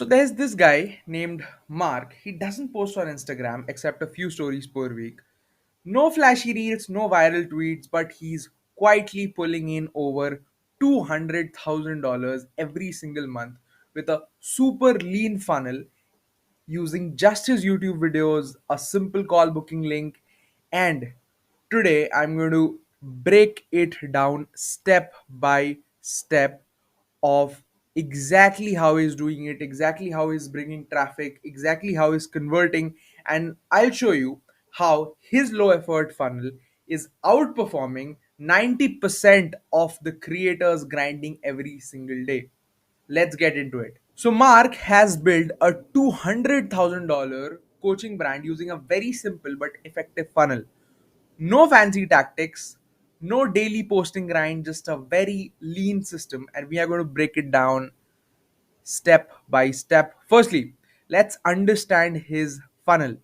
So there's this guy named Mark. He doesn't post on Instagram except a few stories per week. No flashy reels, no viral tweets, but he's quietly pulling in over $200,000 every single month with a super lean funnel using just his YouTube videos, a simple call booking link, and today I'm going to break it down step by step of exactly how he's doing it, exactly how he's bringing traffic, exactly how he's converting, and I'll show you how his low effort funnel is outperforming 90% of the creators grinding every single day. Let's get into it. So, Mark has built a $200,000 coaching brand using a very simple but effective funnel. No fancy tactics, no daily posting grind, just a very lean system. And we are going to break it down step by step. Firstly, let's understand his funnel.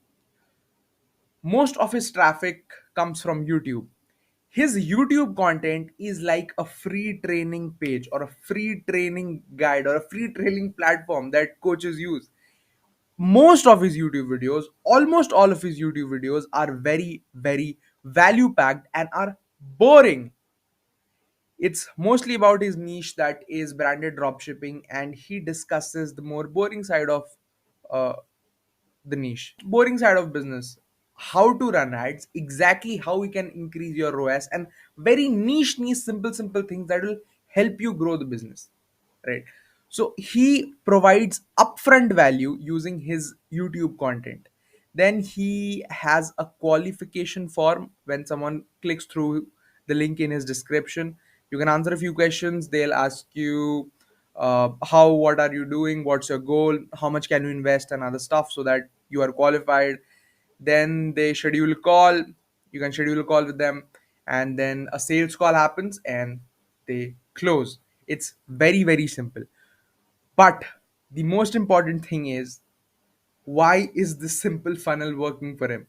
Most of his traffic comes from YouTube. His YouTube content is like a free training page or a free training guide or a free training platform that coaches use. Most of his YouTube videos, almost all of his YouTube videos are very, very value packed and are boring. It's mostly about his niche, that is branded dropshipping, and he discusses the more boring side of uh, the niche, boring side of business, how to run ads, exactly how we can increase your ROAS, and very niche, simple things that will help you grow the business, right? So he provides upfront value using his YouTube content. Then he has a qualification form. When someone clicks through the link in his description, you can answer a few questions. They'll ask you what are you doing, what's your goal, how much can you invest, and other stuff, so that you are qualified. Then they schedule a call. You can schedule a call with them, and then a sales call happens and they close. It's very, very simple. But the most important thing is, why is this simple funnel working for him,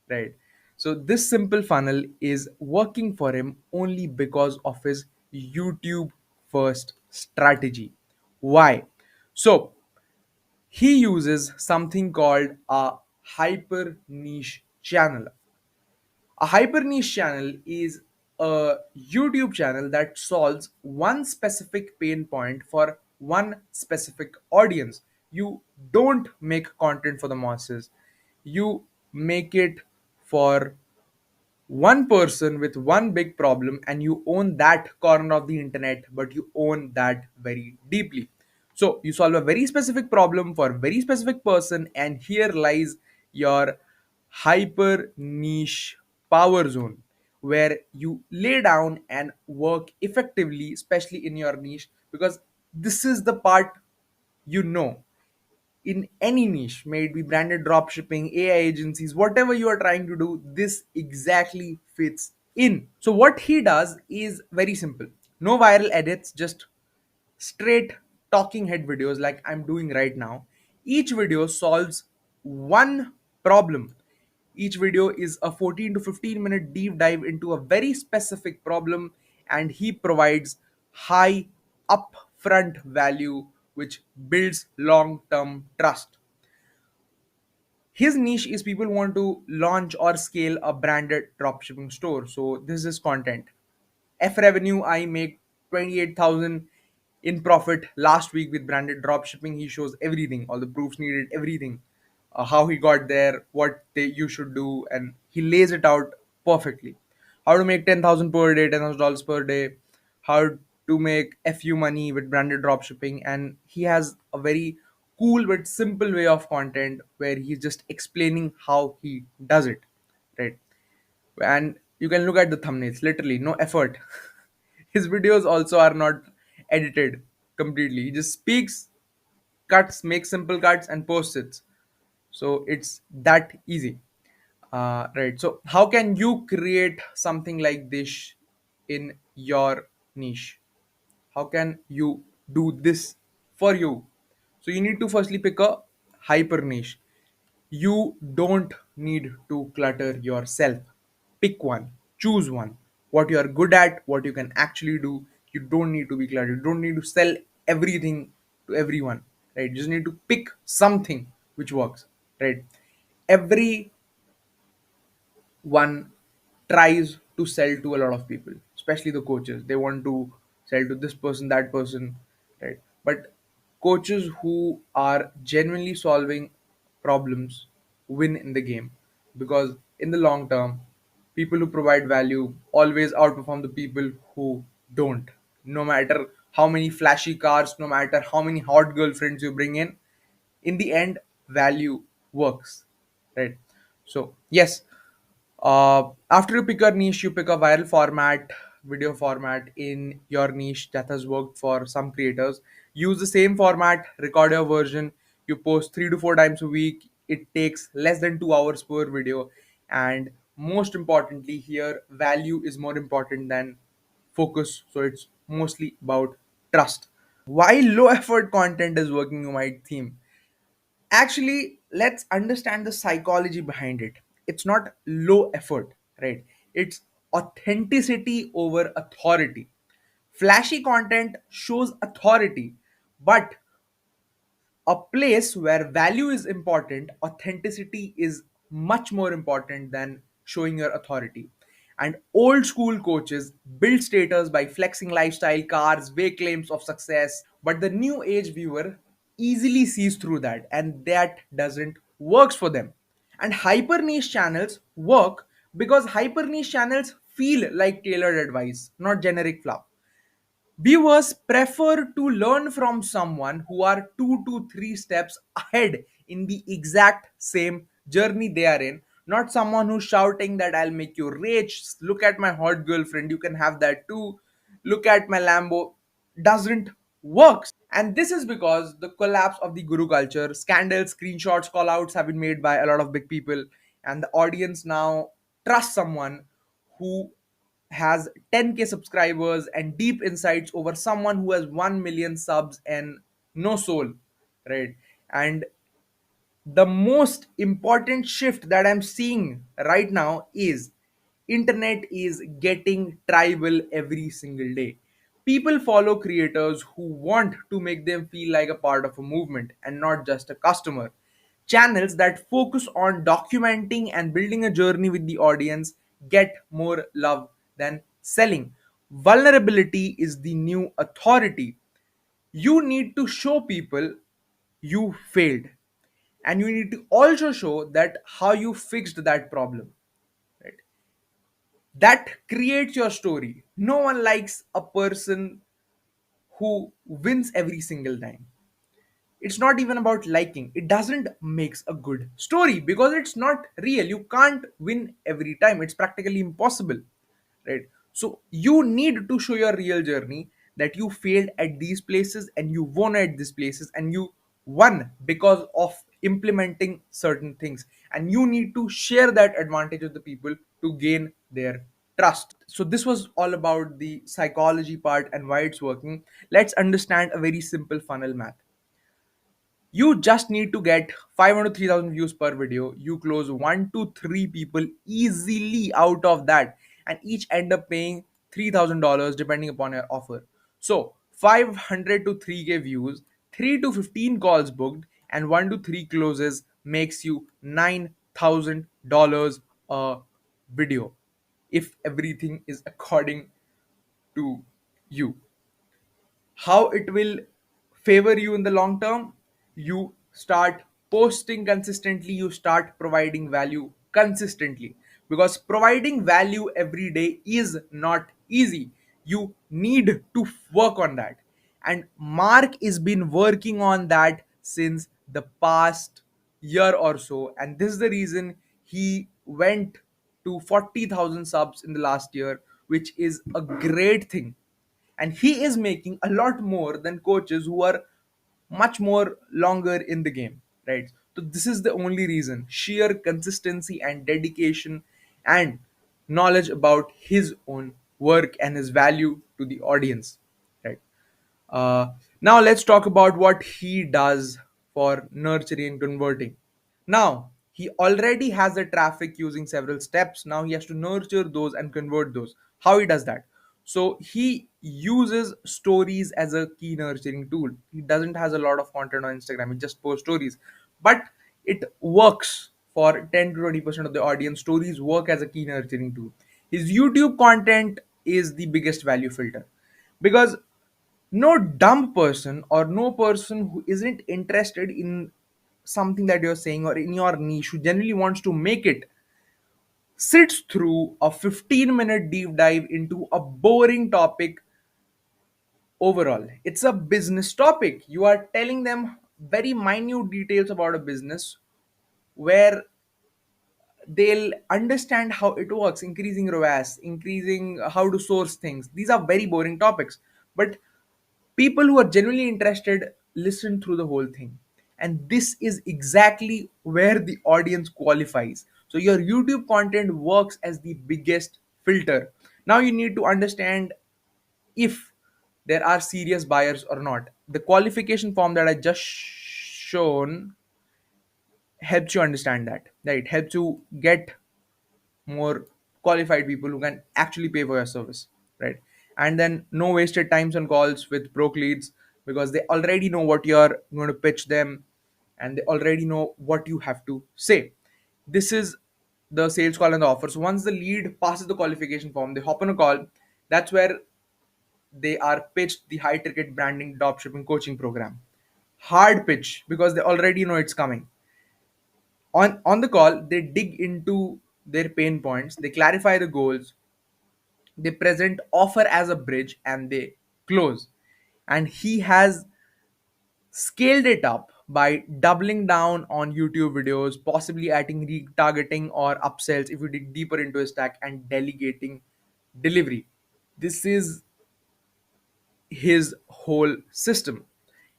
right? So this simple funnel is working for him only because of his YouTube first strategy. Why? So he uses something called a hyper niche channel. A hyper niche channel is a YouTube channel that solves one specific pain point for one specific audience. You don't make content for the masses, you make it for one person with one big problem, and you own that corner of the internet, but you own that very deeply. So you solve a very specific problem for a very specific person, and here lies your hyper niche power zone, where you lay down and work effectively, especially in your niche, because this is the part, you know, in any niche, may it be branded dropshipping, AI agencies, whatever you are trying to do, this exactly fits in. So what he does is very simple. No viral edits, just straight talking head videos like I'm doing right now. Each video solves one problem. Each video is a 14 to 15 minute deep dive into a very specific problem, and he provides high upfront value which builds long term trust. His niche is people want to launch or scale a branded dropshipping store. So this is content. F revenue, I make 28,000 in profit last week with branded dropshipping. He shows everything, all the proofs needed, everything, how he got there, you should do, and he lays it out perfectly. How to make 10,000 per day, $10,000 per day, how to make FU money with branded dropshipping, and he has a very cool but simple way of content where he's just explaining how he does it, right? And you can look at the thumbnails, literally no effort. His videos also are not edited completely. He just speaks, cuts, makes simple cuts, and posts it. So it's that easy. Right. So how can you create something like this in your niche? How can you do this for you? So you need to firstly pick a hyper niche. You don't need to clutter yourself. Pick one, choose one. What you are good at, what you can actually do. You don't need to be cluttered. You don't need to sell everything to everyone. right? You just need to pick something which works, right? Every one tries to sell to a lot of people, especially the coaches. They want to sell to this person, that person, right? But coaches who are genuinely solving problems win in the game, because in the long term, people who provide value always outperform the people who don't. No matter how many flashy cars, no matter how many hot girlfriends you bring in the end, value works, right? So yes, after you pick a niche, you pick a viral format, video format in your niche that has worked for some creators. Use the same format, record your version. You post 3 to 4 times a week. It takes less than 2 hours per video. And most importantly, here, value is more important than focus. So it's mostly about trust. Why low effort content is working, you might think. Actually, let's understand the psychology behind it. It's not low effort, right? It's authenticity over authority. Flashy content shows authority, but a place where value is important, authenticity is much more important than showing your authority. And old school coaches build status by flexing lifestyle, cars, vague claims of success, but the new age viewer easily sees through that, and that doesn't works for them. And hyper niche channels work because hyper niche channels feel like tailored advice, not generic fluff. Viewers prefer to learn from someone who are 2 to 3 steps ahead in the exact same journey they are in, not someone who's shouting that I'll make you rich. Look at my hot girlfriend, you can have that too. Look at my Lambo. Doesn't works. And this is because the collapse of the guru culture, scandals, screenshots, call outs have been made by a lot of big people, and the audience now trusts someone who has 10K subscribers and deep insights over someone who has 1 million subs and no soul, right? And the most important shift that I'm seeing right now is internet is getting tribal every single day. People follow creators who want to make them feel like a part of a movement and not just a customer. Channels that focus on documenting and building a journey with the audience get more love than selling. Vulnerability is the new authority. You need to show people you failed, and you need to also show that how you fixed that problem, right? That creates your story. No one likes a person who wins every single time. It's not even about liking, it doesn't makes a good story because it's not real. You can't win every time, it's practically impossible, right? So you need to show your real journey, that you failed at these places and you won at these places, and you won because of implementing certain things, and you need to share that advantage with the people to gain their trust. So this was all about the psychology part and why it's working. Let's understand a very simple funnel math. You just need to get 500 to 3000 views per video. You close 1 to 3 people easily out of that, and each end up paying $3,000 depending upon your offer. So 500 to 3K views, 3 to 15 calls booked, and 1 to 3 closes makes you $9,000 a video, if everything is according to you. How it will favor you in the long term? You start posting consistently, you start providing value consistently, because providing value every day is not easy. You need to work on that, and Mark has been working on that since the past year or so, and this is the reason he went to 40,000 subs in the last year, which is a great thing. And he is making a lot more than coaches who are much more longer in the game, right? So this is the only reason: sheer consistency and dedication and knowledge about his own work and his value to the audience, right? Now let's talk about what he does for nurturing and converting. Now, he already has the traffic using several steps. Now he has to nurture those and convert those. How he does that? So he uses stories as a key nurturing tool. He doesn't has a lot of content on Instagram. He just posts stories, but it works for 10 to 20% of the audience. Stories work as a key nurturing tool. His YouTube content is the biggest value filter, because no dumb person or no person who isn't interested in something that you're saying or in your niche, who generally wants to make it, sits through a 15-minute deep dive into a boring topic. Overall, it's a business topic. You are telling them very minute details about a business where they'll understand how it works, increasing ROAS, increasing how to source things. These are very boring topics, but people who are genuinely interested listen through the whole thing. And this is exactly where the audience qualifies. So your YouTube content works as the biggest filter. Now you need to understand if there are serious buyers or not. The qualification form that I just shown helps you understand that. Right? Helps you get more qualified people who can actually pay for your service, right? And then no wasted times on calls with broke leads, because they already know what you're going to pitch them, and they already know what you have to say. This is the sales call and the offer. So once the lead passes the qualification form, they hop on a call. That's where they are pitched the high ticket branding dropshipping coaching program. Hard pitch, because they already know it's coming. On the call, they dig into their pain points, they clarify the goals, they present offer as a bridge, and they close. And he has scaled it up by doubling down on YouTube videos, possibly adding retargeting or upsells if you dig deeper into his stack, and delegating delivery. This is his whole system.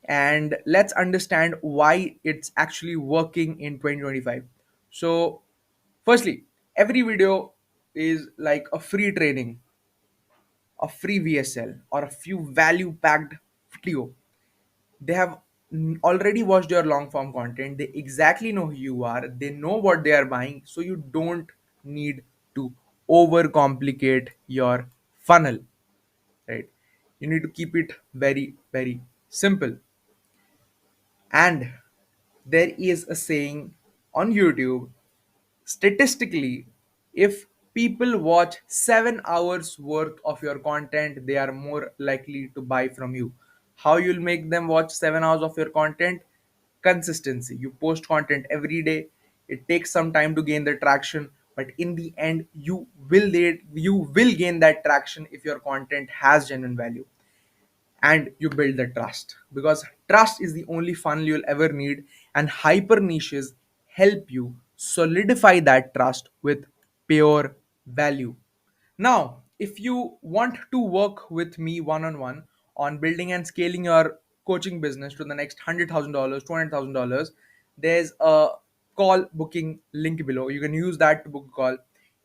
And let's understand why it's actually working in 2025. So, firstly, every video is like a free training, a free VSL, or a few value packed video. They have already watched your long form content. They exactly know who you are. They know what they are buying. So you don't need to overcomplicate your funnel, right? You need to keep it very, very simple. And there is a saying on YouTube, statistically, if people watch 7 hours worth of your content, they are more likely to buy from you. How you'll make them watch 7 hours of your content? Consistency. You post content every day. It takes some time to gain the traction, but in the end, you will gain that traction if your content has genuine value and you build the trust, because trust is the only funnel you'll ever need, and hyper niches help you solidify that trust with pure value. Now, if you want to work with me one on one on building and scaling your coaching business to the next $100,000, $200,000, there's a call booking link below. You can use that to book a call,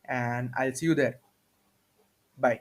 and I'll see you there. Bye.